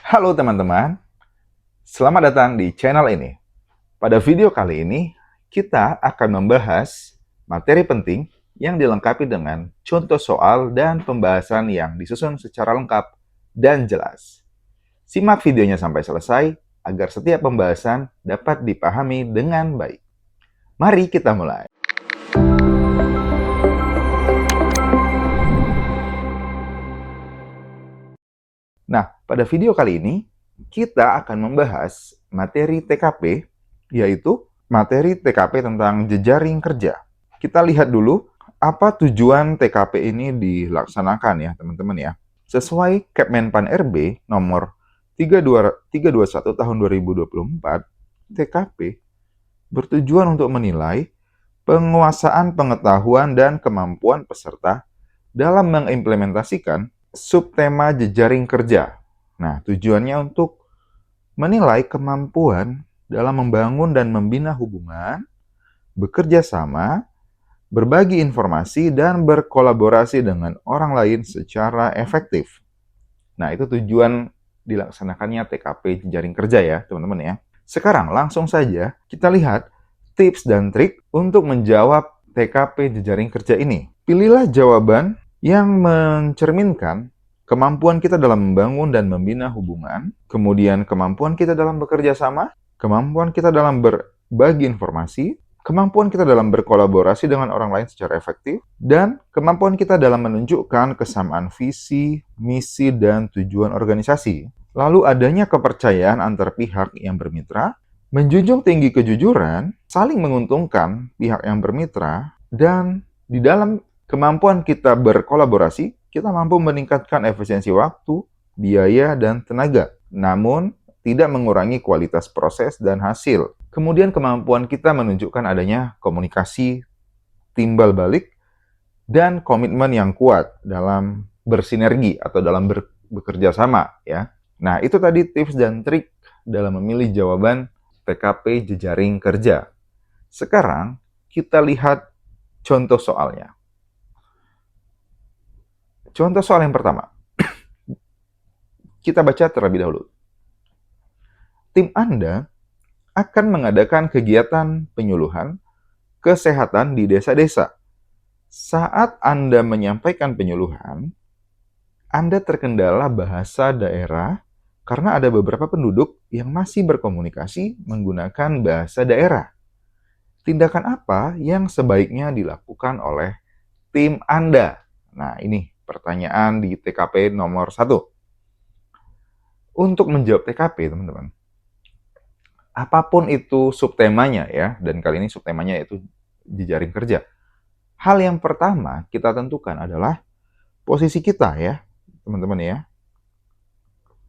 Halo teman-teman, selamat datang di channel ini. Pada video kali ini, kita akan membahas materi penting yang dilengkapi dengan contoh soal dan pembahasan yang disusun secara lengkap dan jelas. Simak videonya sampai selesai agar setiap pembahasan dapat dipahami dengan baik. Mari kita mulai. Nah, pada video kali ini, kita akan membahas materi TKP, yaitu materi TKP tentang jejaring kerja. Kita lihat dulu apa tujuan TKP ini dilaksanakan ya, teman-teman ya. Sesuai Kepmenpan RB nomor 321 tahun 2024, TKP bertujuan untuk menilai penguasaan pengetahuan dan kemampuan peserta dalam mengimplementasikan subtema jejaring kerja. Nah, tujuannya untuk menilai kemampuan dalam membangun dan membina hubungan, bekerja sama, berbagi informasi, dan berkolaborasi dengan orang lain secara efektif. Nah, itu tujuan dilaksanakannya TKP jejaring kerja ya, teman-teman ya. Sekarang langsung saja kita lihat tips dan trik untuk menjawab TKP jejaring kerja ini. Pilihlah jawaban yang mencerminkan kemampuan kita dalam membangun dan membina hubungan, kemudian kemampuan kita dalam bekerja sama, kemampuan kita dalam berbagi informasi, kemampuan kita dalam berkolaborasi dengan orang lain secara efektif, dan kemampuan kita dalam menunjukkan kesamaan visi, misi, dan tujuan organisasi. Lalu adanya kepercayaan antar pihak yang bermitra, menjunjung tinggi kejujuran, saling menguntungkan pihak yang bermitra, dan di dalam kemampuan kita berkolaborasi, kita mampu meningkatkan efisiensi waktu, biaya, dan tenaga. Namun, tidak mengurangi kualitas proses dan hasil. Kemudian kemampuan kita menunjukkan adanya komunikasi timbal balik dan komitmen yang kuat dalam bersinergi atau dalam bekerja sama ya. Nah, itu tadi tips dan trik dalam memilih jawaban TKP jejaring kerja. Sekarang kita lihat contoh soalnya. Contoh soal yang pertama. Kita baca terlebih dahulu. Tim Anda akan mengadakan kegiatan penyuluhan kesehatan di desa-desa. Saat Anda menyampaikan penyuluhan, Anda terkendala bahasa daerah karena ada beberapa penduduk yang masih berkomunikasi menggunakan bahasa daerah. Tindakan apa yang sebaiknya dilakukan oleh tim Anda? Nah, ini pertanyaan di TKP nomor 1. Untuk menjawab TKP, teman-teman, apapun itu subtemanya ya, dan kali ini subtemanya yaitu jejaring kerja. Hal yang pertama kita tentukan adalah posisi kita ya, teman-teman ya.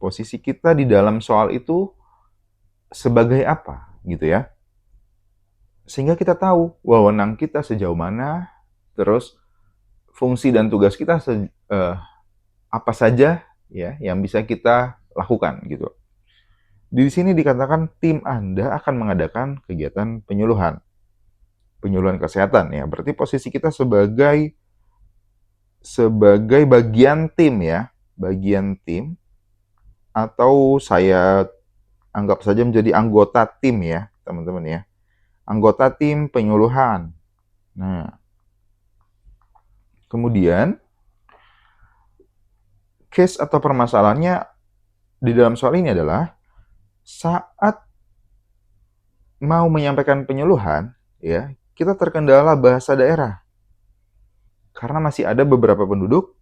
Posisi kita di dalam soal itu sebagai apa gitu ya. Sehingga kita tahu wewenang kita sejauh mana, terus fungsi dan tugas kita apa saja ya yang bisa kita lakukan gitu. Di sini dikatakan tim Anda akan mengadakan kegiatan penyuluhan kesehatan ya. Berarti posisi kita sebagai bagian tim ya, bagian tim, atau saya anggap saja menjadi anggota tim ya, teman-teman ya. Anggota tim penyuluhan. Nah, kemudian case atau permasalahannya di dalam soal ini adalah saat mau menyampaikan penyuluhan, ya, kita terkendala bahasa daerah. Karena masih ada beberapa penduduk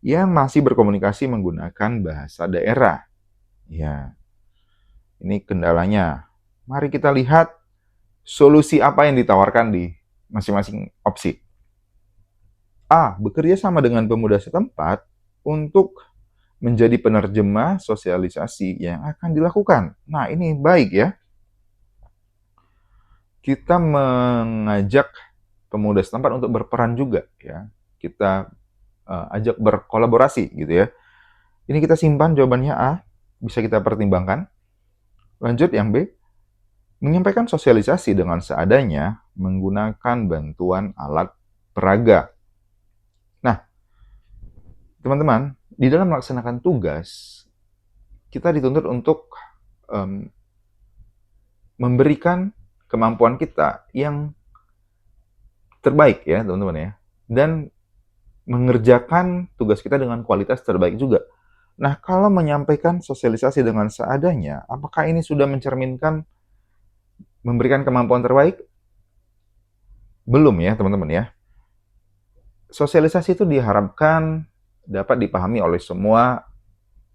yang masih berkomunikasi menggunakan bahasa daerah. Ya, ini kendalanya. Mari kita lihat solusi apa yang ditawarkan di masing-masing opsi. A. Bekerja sama dengan pemuda setempat untuk menjadi penerjemah sosialisasi yang akan dilakukan. Nah, ini baik ya. Kita mengajak pemuda setempat untuk berperan juga ya. Kita ajak berkolaborasi gitu ya. Ini kita simpan jawabannya A, bisa kita pertimbangkan. Lanjut yang B, menyampaikan sosialisasi dengan seadanya menggunakan bantuan alat peraga. Nah, teman-teman, di dalam melaksanakan tugas, kita dituntut untuk memberikan kemampuan kita yang terbaik ya teman-teman ya, dan mengerjakan tugas kita dengan kualitas terbaik juga. Nah, kalau menyampaikan sosialisasi dengan seadanya, apakah ini sudah mencerminkan memberikan kemampuan terbaik? Belum ya teman-teman ya. Sosialisasi itu diharapkan dapat dipahami oleh semua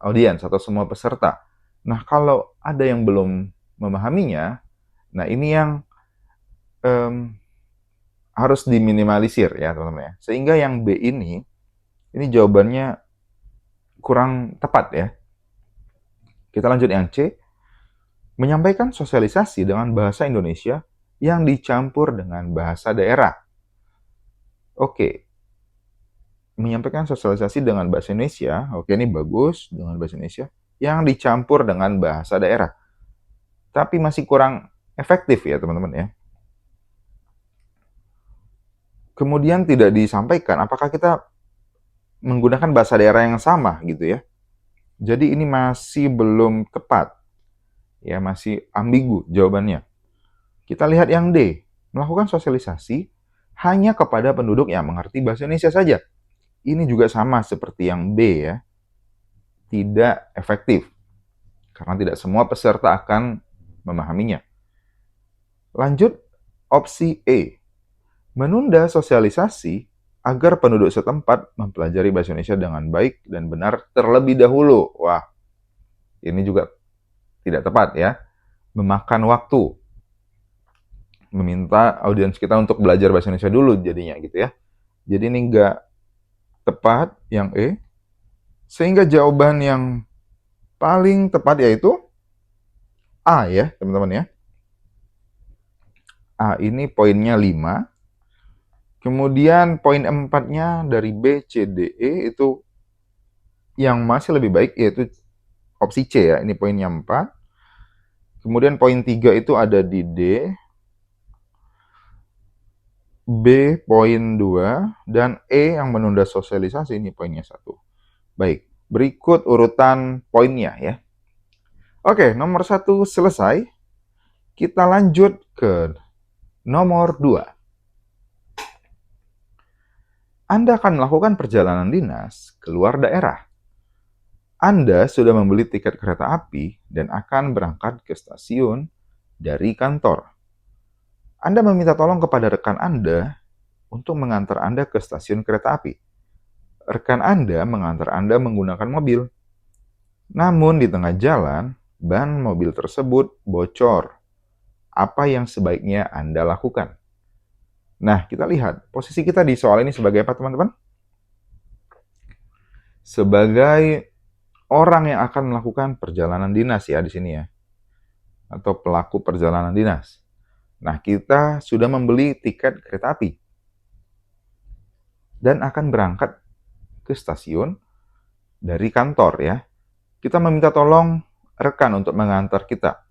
audiens atau semua peserta. Nah, kalau ada yang belum memahaminya, nah ini yang harus diminimalisir ya teman-teman ya. Sehingga yang B ini jawabannya kurang tepat ya. Kita lanjut yang C. Menyampaikan sosialisasi dengan bahasa Indonesia yang dicampur dengan bahasa daerah. Oke. Menyampaikan sosialisasi dengan bahasa Indonesia, oke ini bagus, dengan bahasa Indonesia, yang dicampur dengan bahasa daerah. Tapi masih kurang efektif ya teman-teman ya. Kemudian tidak disampaikan apakah kita menggunakan bahasa daerah yang sama gitu ya. Jadi ini masih belum tepat. Ya, masih ambigu jawabannya. Kita lihat yang D. Melakukan sosialisasi hanya kepada penduduk yang mengerti bahasa Indonesia saja. Ini juga sama seperti yang B ya. Tidak efektif. Karena tidak semua peserta akan memahaminya. Lanjut, opsi E. Menunda sosialisasi agar penduduk setempat mempelajari bahasa Indonesia dengan baik dan benar terlebih dahulu. Wah, ini juga tidak tepat ya. Memakan waktu. Meminta audiens kita untuk belajar bahasa Indonesia dulu jadinya gitu ya. Jadi ini nggak tepat yang E. Sehingga jawaban yang paling tepat yaitu A ya teman-teman ya. A ini poinnya 5. Kemudian poin 4-nya dari B, C, D, E itu yang masih lebih baik yaitu opsi C ya. Ini poinnya 4. Kemudian poin 3 itu ada di D. B poin 2 dan E yang menunda sosialisasi ini poinnya 1. Baik, berikut urutan poinnya ya. Oke, nomor 1 selesai. Kita lanjut ke nomor 2. Anda akan melakukan perjalanan dinas keluar daerah. Anda sudah membeli tiket kereta api dan akan berangkat ke stasiun dari kantor. Anda meminta tolong kepada rekan Anda untuk mengantar Anda ke stasiun kereta api. Rekan Anda mengantar Anda menggunakan mobil. Namun di tengah jalan, ban mobil tersebut bocor. Apa yang sebaiknya Anda lakukan? Nah, kita lihat posisi kita di soal ini sebagai apa, teman-teman? Sebagai orang yang akan melakukan perjalanan dinas ya di sini ya. Atau pelaku perjalanan dinas. Nah, kita sudah membeli tiket kereta api. Dan akan berangkat ke stasiun dari kantor ya. Kita meminta tolong rekan untuk mengantar kita.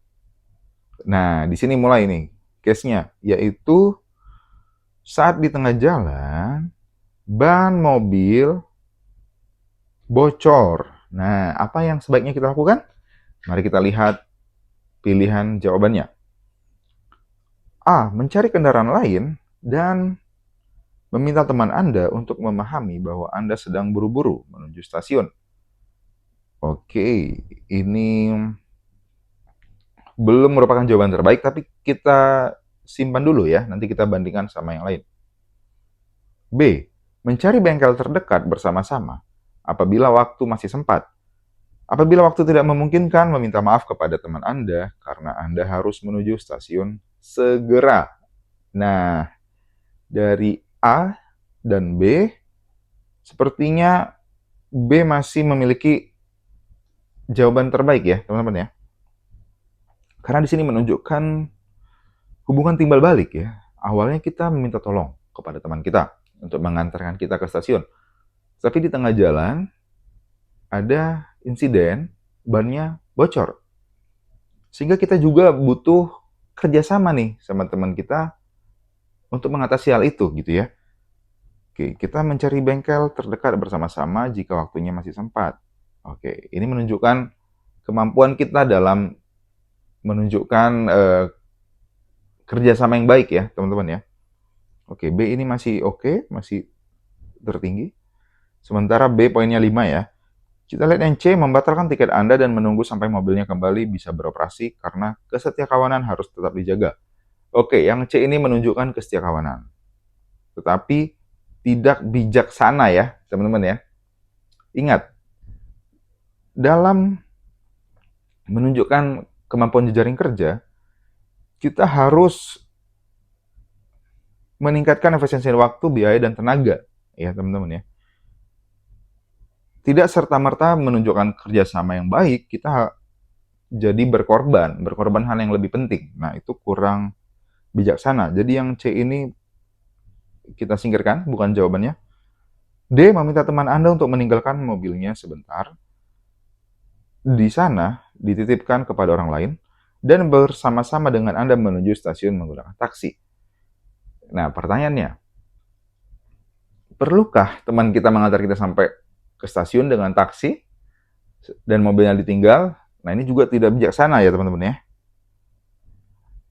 Nah, di sini mulai nih case-nya, yaitu saat di tengah jalan, ban mobil bocor. Nah, apa yang sebaiknya kita lakukan? Mari kita lihat pilihan jawabannya. A. Mencari kendaraan lain dan meminta teman Anda untuk memahami bahwa Anda sedang buru-buru menuju stasiun. Oke, ini belum merupakan jawaban terbaik, tapi kita simpan dulu ya, nanti kita bandingkan sama yang lain. B. Mencari bengkel terdekat bersama-sama apabila waktu masih sempat. Apabila waktu tidak memungkinkan, meminta maaf kepada teman Anda karena Anda harus menuju stasiun segera. Nah, dari A dan B, sepertinya B masih memiliki jawaban terbaik ya, teman-teman ya. Karena di sini menunjukkan hubungan timbal balik ya. Awalnya kita meminta tolong kepada teman kita untuk mengantarkan kita ke stasiun. Tapi di tengah jalan ada insiden bannya bocor. Sehingga kita juga butuh kerjasama nih sama teman kita untuk mengatasi hal itu gitu ya. Oke, kita mencari bengkel terdekat bersama-sama jika waktunya masih sempat. Oke, ini menunjukkan kemampuan kita dalam menunjukkan kerjasama yang baik ya, teman-teman ya. Oke, B ini masih oke, masih tertinggi. Sementara B poinnya 5 ya. Kita lihat yang C, membatalkan tiket Anda dan menunggu sampai mobilnya kembali bisa beroperasi karena kesetiakawanan harus tetap dijaga. Oke, yang C ini menunjukkan kesetiakawanan. Tetapi tidak bijaksana ya, teman-teman ya. Ingat, dalam menunjukkan kemampuan jejaring kerja, kita harus meningkatkan efisiensi waktu, biaya, dan tenaga. Ya, teman-teman ya. Tidak serta-merta menunjukkan kerjasama yang baik, kita jadi berkorban hal yang lebih penting. Nah, itu kurang bijaksana. Jadi yang C ini kita singkirkan, bukan jawabannya. D, meminta teman Anda untuk meninggalkan mobilnya sebentar. Di sana, dititipkan kepada orang lain, dan bersama-sama dengan Anda menuju stasiun menggunakan taksi. Nah, pertanyaannya, perlukah teman kita mengantar kita sampai ke stasiun dengan taksi dan mobilnya ditinggal? Nah, ini juga tidak bijaksana ya teman-teman ya.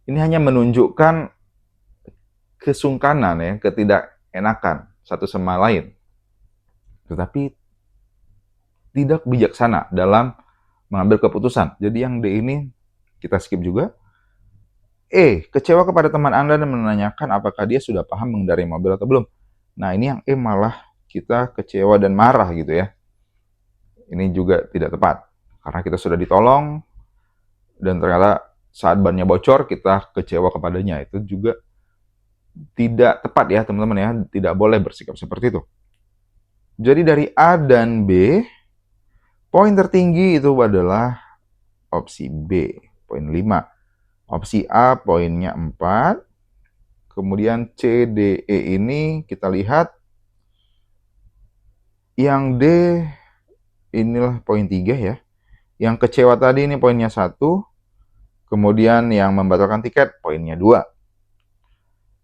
Ini hanya menunjukkan kesungkanan ya, ketidakenakan satu sama lain. Tetapi tidak bijaksana dalam mengambil keputusan. Jadi yang D ini kita skip juga. E, kecewa kepada teman Anda dan menanyakan apakah dia sudah paham mengendarai mobil atau belum. Nah, ini yang E malah kita kecewa dan marah gitu ya. Ini juga tidak tepat. Karena kita sudah ditolong, dan ternyata saat bannya bocor, kita kecewa kepadanya. Itu juga tidak tepat ya, teman-teman ya. Tidak boleh bersikap seperti itu. Jadi dari A dan B, poin tertinggi itu adalah opsi B, poin 5. Opsi A poinnya 4. Kemudian C, D, E ini kita lihat. Yang D inilah poin 3 ya. Yang kecewa tadi ini poinnya 1. Kemudian yang membatalkan tiket poinnya 2.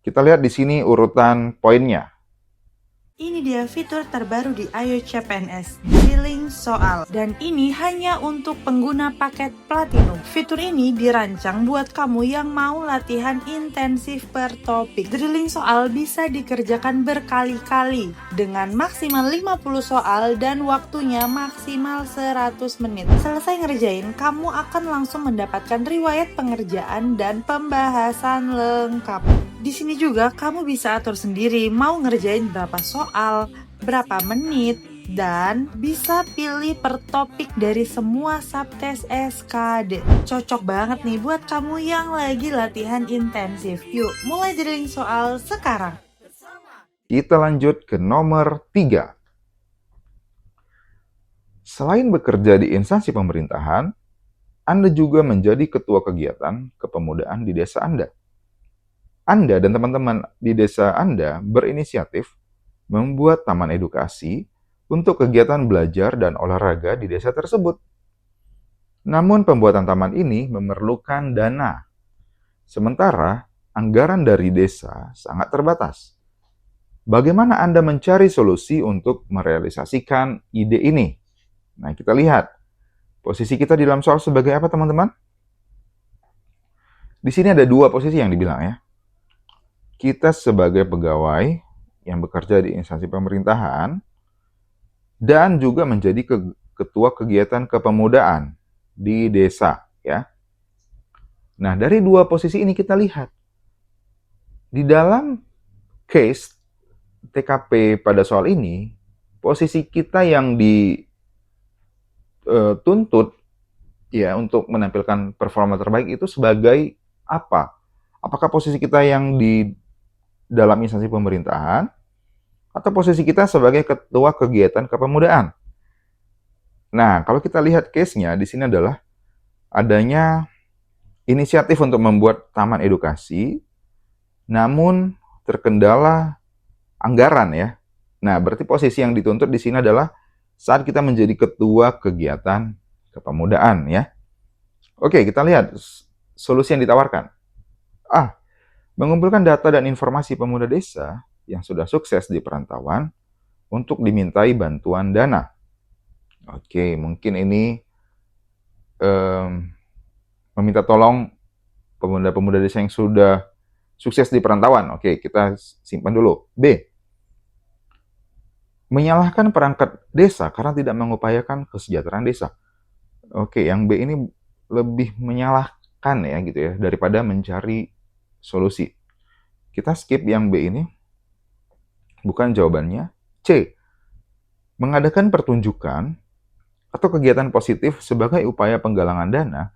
Kita lihat di sini urutan poinnya. Ini dia fitur terbaru di iOS CPNS, Drilling Soal. Dan ini hanya untuk pengguna paket Platinum. Fitur ini dirancang buat kamu yang mau latihan intensif per topik. Drilling soal bisa dikerjakan berkali-kali dengan maksimal 50 soal dan waktunya maksimal 100 menit. Selesai ngerjain, kamu akan langsung mendapatkan riwayat pengerjaan dan pembahasan lengkap. Di sini juga kamu bisa atur sendiri mau ngerjain berapa soal, berapa menit, dan bisa pilih per topik dari semua subtes SKD. Cocok banget nih buat kamu yang lagi latihan intensif. Yuk, mulai drilling soal sekarang. Kita lanjut ke nomor 3. Selain bekerja di instansi pemerintahan, Anda juga menjadi ketua kegiatan kepemudaan di desa Anda. Anda dan teman-teman di desa Anda berinisiatif membuat taman edukasi untuk kegiatan belajar dan olahraga di desa tersebut. Namun pembuatan taman ini memerlukan dana. Sementara anggaran dari desa sangat terbatas. Bagaimana Anda mencari solusi untuk merealisasikan ide ini? Nah, kita lihat. Posisi kita di dalam soal sebagai apa, teman-teman? Di sini ada 2 posisi yang dibilang ya. Kita sebagai pegawai yang bekerja di instansi pemerintahan dan juga menjadi ketua kegiatan kepemudaan di desa ya. Nah, dari 2 posisi ini kita lihat di dalam case TKP pada soal ini, posisi kita yang dituntut ya untuk menampilkan performa terbaik itu sebagai apa? Apakah posisi kita yang di dalam instansi pemerintahan atau posisi kita sebagai ketua kegiatan kepemudaan? Nah, kalau kita lihat case-nya di sini adalah adanya inisiatif untuk membuat taman edukasi, namun terkendala anggaran ya. Nah, berarti posisi yang dituntut di sini adalah saat kita menjadi ketua kegiatan kepemudaan ya. Oke, kita lihat solusi yang ditawarkan. A, mengumpulkan data dan informasi pemuda desa yang sudah sukses di perantauan untuk dimintai bantuan dana. Oke, mungkin ini meminta tolong pemuda-pemuda desa yang sudah sukses di perantauan. Oke, kita simpan dulu. B. Menyalahkan perangkat desa karena tidak mengupayakan kesejahteraan desa. Oke, yang B ini lebih menyalahkan ya gitu ya daripada mencari solusi. Kita skip yang B ini. Bukan jawabannya. C. Mengadakan pertunjukan atau kegiatan positif sebagai upaya penggalangan dana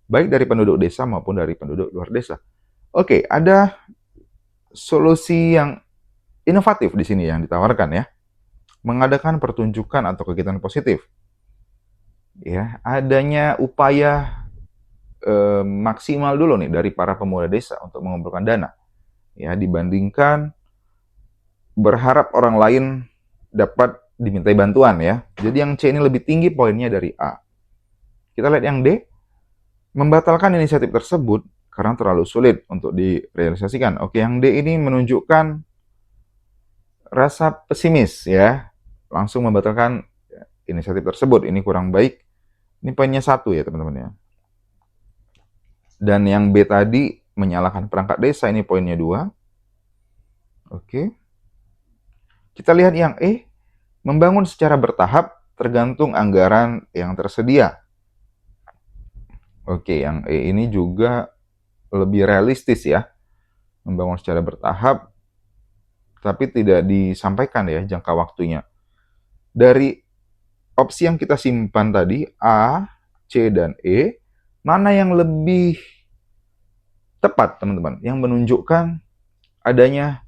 baik dari penduduk desa maupun dari penduduk luar desa. Oke, ada solusi yang inovatif di sini yang ditawarkan ya. Mengadakan pertunjukan atau kegiatan positif. Ya, adanya upaya maksimal dulu nih dari para pemuda desa untuk mengumpulkan dana. Ya, dibandingkan berharap orang lain dapat dimintai bantuan ya. Jadi yang C ini lebih tinggi poinnya dari A. Kita lihat yang D. Membatalkan inisiatif tersebut karena terlalu sulit untuk direalisasikan. Oke, yang D ini menunjukkan rasa pesimis ya. Langsung membatalkan inisiatif tersebut. Ini kurang baik. Ini poinnya 1 ya teman-teman ya. Dan yang B tadi menyalahkan perangkat desa, ini poinnya 2. Oke. Kita lihat yang E. Membangun secara bertahap tergantung anggaran yang tersedia. Oke, yang E ini juga lebih realistis ya. Membangun secara bertahap, tapi tidak disampaikan ya jangka waktunya. Dari opsi yang kita simpan tadi, A, C, dan E, mana yang lebih tepat teman-teman? Yang menunjukkan adanya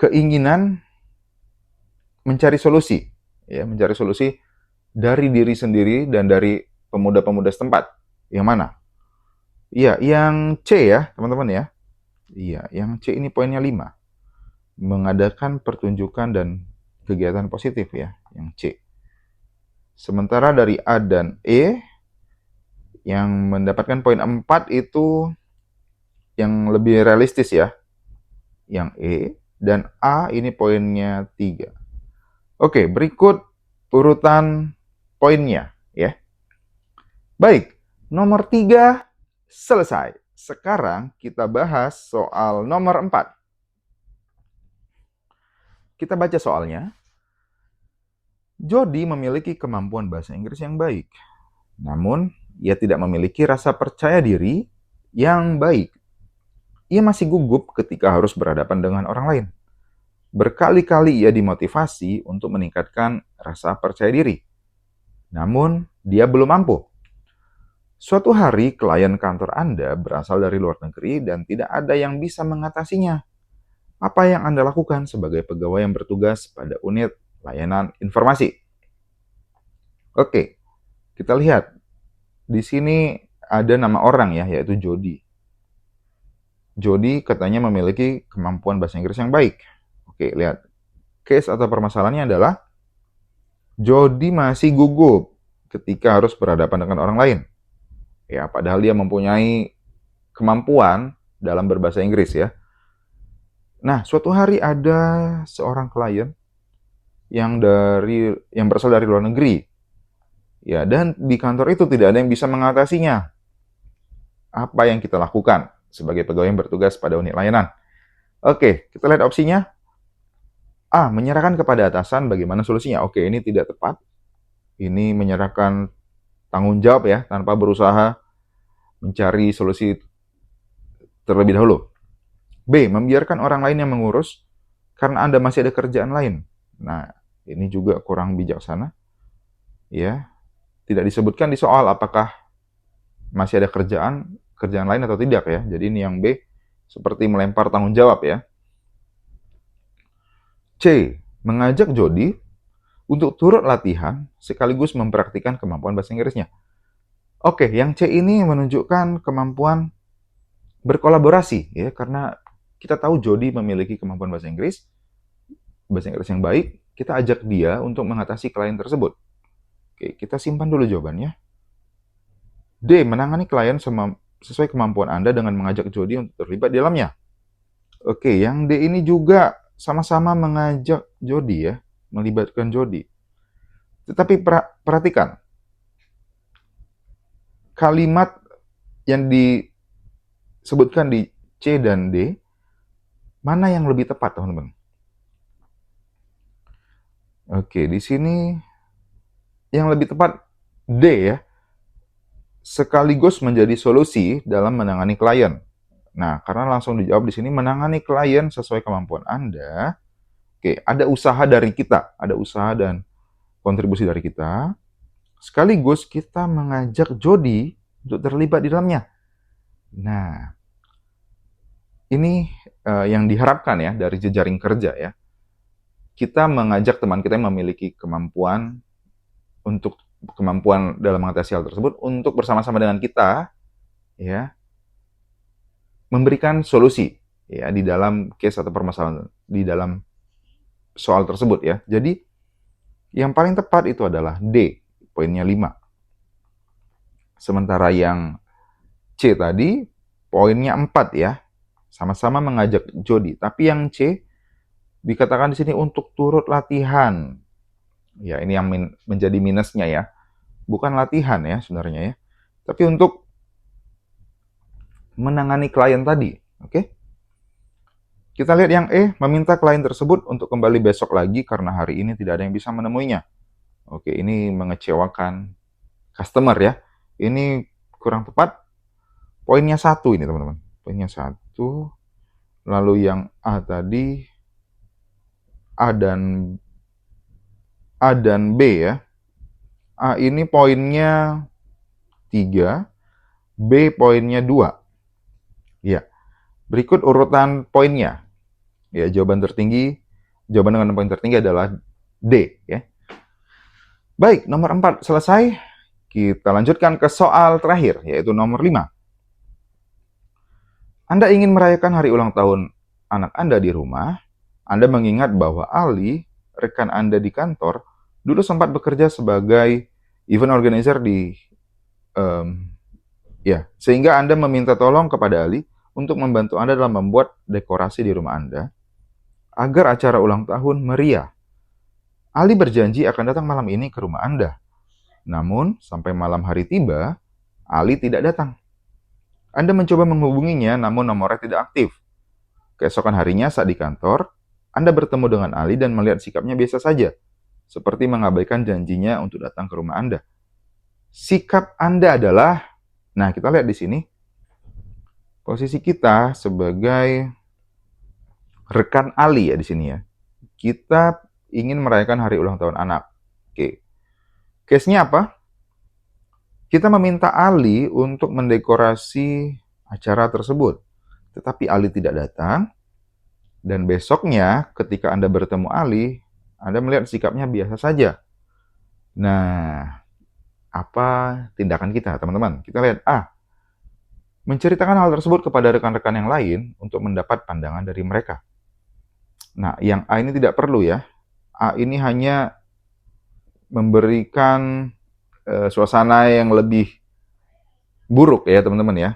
keinginan mencari solusi. Ya, mencari solusi dari diri sendiri dan dari pemuda-pemuda setempat. Yang mana? Iya, yang C ya, teman-teman ya. Iya, yang C ini poinnya 5. Mengadakan pertunjukan dan kegiatan positif ya, yang C. Sementara dari A dan E, yang mendapatkan poin 4 itu yang lebih realistis ya. Yang E dan A ini poinnya 3. Oke, berikut urutan poinnya ya. Baik, nomor 3 selesai. Sekarang kita bahas soal nomor 4. Kita baca soalnya. Jody memiliki kemampuan bahasa Inggris yang baik. Namun, ia tidak memiliki rasa percaya diri yang baik. Ia masih gugup ketika harus berhadapan dengan orang lain. Berkali-kali ia dimotivasi untuk meningkatkan rasa percaya diri. Namun, dia belum mampu. Suatu hari, klien kantor Anda berasal dari luar negeri dan tidak ada yang bisa mengatasinya. Apa yang Anda lakukan sebagai pegawai yang bertugas pada unit layanan informasi? Oke, kita lihat. Di sini ada nama orang ya, yaitu Jody. Jody katanya memiliki kemampuan bahasa Inggris yang baik. Oke, lihat. Case atau permasalahannya adalah Jody masih gugup ketika harus berhadapan dengan orang lain. Ya, padahal dia mempunyai kemampuan dalam berbahasa Inggris ya. Nah, suatu hari ada seorang klien yang berasal dari luar negeri. Ya, dan di kantor itu tidak ada yang bisa mengatasinya. Apa yang kita lakukan sebagai pegawai yang bertugas pada unit layanan? Oke, kita lihat opsinya. A. Menyerahkan kepada atasan bagaimana solusinya. Oke, ini tidak tepat. Ini menyerahkan tanggung jawab ya, tanpa berusaha mencari solusi terlebih dahulu. B. Membiarkan orang lain yang mengurus karena Anda masih ada kerjaan lain. Nah, ini juga kurang bijaksana. Ya, tidak disebutkan di soal apakah masih ada kerjaan lain atau tidak ya. Jadi ini yang B seperti melempar tanggung jawab ya. C. Mengajak Jody untuk turut latihan sekaligus mempraktikkan kemampuan bahasa Inggrisnya. Oke, yang C ini menunjukkan kemampuan berkolaborasi ya, karena kita tahu Jody memiliki kemampuan bahasa Inggris yang baik, kita ajak dia untuk mengatasi klien tersebut. Oke, kita simpan dulu jawabannya. D. Menangani klien sesuai kemampuan Anda dengan mengajak Jody untuk terlibat di dalamnya. Oke, yang D ini juga sama-sama mengajak Jody ya, melibatkan Jody. Tetapi perhatikan, kalimat yang disebutkan di C dan D, mana yang lebih tepat, teman-teman? Oke, di sini yang lebih tepat D ya, sekaligus menjadi solusi dalam menangani klien. Nah, karena langsung dijawab di sini, menangani klien sesuai kemampuan Anda. Oke, ada usaha dari kita, ada usaha dan kontribusi dari kita. Sekaligus kita mengajak Jody untuk terlibat di dalamnya. Nah, ini yang diharapkan ya dari jejaring kerja ya. Kita mengajak teman kita yang memiliki kemampuan dalam mengatasi hal tersebut untuk bersama-sama dengan kita ya memberikan solusi ya di dalam case atau permasalahan di dalam soal tersebut ya. Jadi yang paling tepat itu adalah D, poinnya 5. Sementara yang C tadi poinnya 4 ya. Sama-sama mengajak Jody, tapi yang C dikatakan di sini untuk turut latihan. Ya, ini yang menjadi minusnya ya. Bukan latihan ya sebenarnya ya. Tapi untuk menangani klien tadi. Oke? Kita lihat yang E, meminta klien tersebut untuk kembali besok lagi karena hari ini tidak ada yang bisa menemuinya. Oke, ini mengecewakan customer ya. Ini kurang tepat. Poinnya 1 ini teman-teman. Poinnya 1. Lalu yang A tadi, A dan B ya. A ini poinnya 3, B poinnya 2. Ya. Berikut urutan poinnya. Ya, jawaban dengan poin tertinggi adalah D ya. Baik, nomor 4 selesai. Kita lanjutkan ke soal terakhir, yaitu nomor 5. Anda ingin merayakan hari ulang tahun anak Anda di rumah. Anda mengingat bahwa Ali, rekan Anda di kantor, dulu sempat bekerja sebagai event organizer sehingga Anda meminta tolong kepada Ali untuk membantu Anda dalam membuat dekorasi di rumah Anda agar acara ulang tahun meriah. Ali berjanji akan datang malam ini ke rumah Anda. Namun, sampai malam hari tiba, Ali tidak datang. Anda mencoba menghubunginya, namun nomornya tidak aktif. Keesokan harinya saat di kantor, Anda bertemu dengan Ali dan melihat sikapnya biasa saja, seperti mengabaikan janjinya untuk datang ke rumah Anda. Sikap Anda adalah, nah kita lihat di sini, posisi kita sebagai rekan Ali ya di sini ya. Kita ingin merayakan hari ulang tahun anak. Oke. Case-nya apa? Kita meminta Ali untuk mendekorasi acara tersebut. Tetapi Ali tidak datang. Dan besoknya ketika Anda bertemu Ali, Anda melihat sikapnya biasa saja. Nah, apa tindakan kita, teman-teman? Kita lihat A. Menceritakan hal tersebut kepada rekan-rekan yang lain untuk mendapat pandangan dari mereka. Nah, yang A ini tidak perlu ya. A ini hanya memberikan suasana yang lebih buruk ya, teman-teman ya.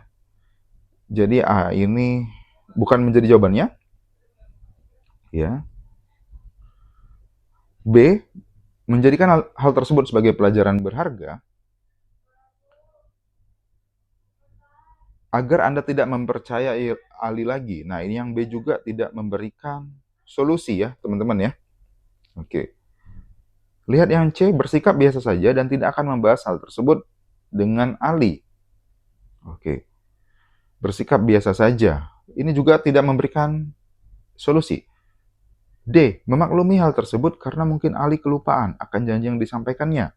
Jadi A ini bukan menjadi jawabannya. Ya. B, menjadikan hal tersebut sebagai pelajaran berharga agar Anda tidak mempercayai Ali lagi. Nah, ini yang B juga tidak memberikan solusi ya, teman-teman ya. Oke. Lihat yang C, bersikap biasa saja dan tidak akan membahas hal tersebut dengan Ali. Oke. Bersikap biasa saja. Ini juga tidak memberikan solusi. D, memaklumi hal tersebut karena mungkin Ali kelupaan akan janji yang disampaikannya.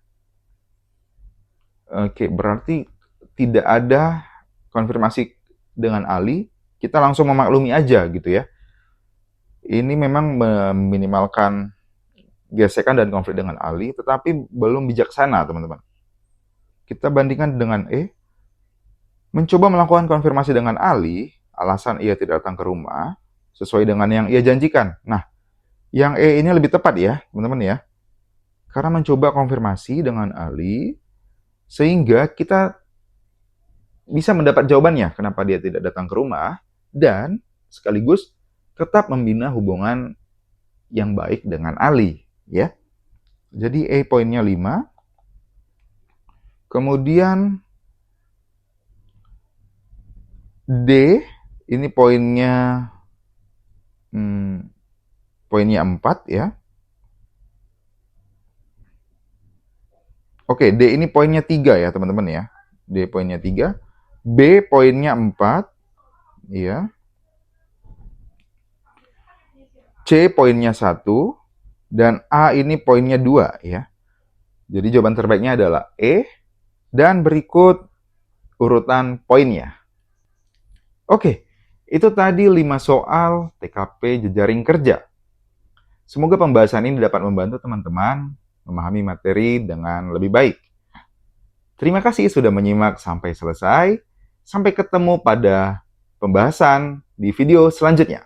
Oke, berarti tidak ada konfirmasi dengan Ali, kita langsung memaklumi aja gitu ya. Ini memang meminimalkan gesekan dan konflik dengan Ali, tetapi belum bijaksana, teman-teman. Kita bandingkan dengan E, mencoba melakukan konfirmasi dengan Ali, alasan ia tidak datang ke rumah, sesuai dengan yang ia janjikan. Nah, yang E ini lebih tepat ya, teman-teman ya. Karena mencoba konfirmasi dengan Ali, sehingga kita bisa mendapat jawabannya kenapa dia tidak datang ke rumah, dan sekaligus tetap membina hubungan yang baik dengan Ali. Ya. Jadi E poinnya 5. Kemudian D, ini poinnya 4 ya. Oke, D ini poinnya 3 ya teman-teman ya. D poinnya 3. B poinnya 4. Ya. C poinnya 1. Dan A ini poinnya 2 ya. Jadi jawaban terbaiknya adalah E. Dan berikut urutan poinnya. Oke, itu tadi 5 soal TKP jejaring kerja. Semoga pembahasan ini dapat membantu teman-teman memahami materi dengan lebih baik. Terima kasih sudah menyimak sampai selesai. Sampai ketemu pada pembahasan di video selanjutnya.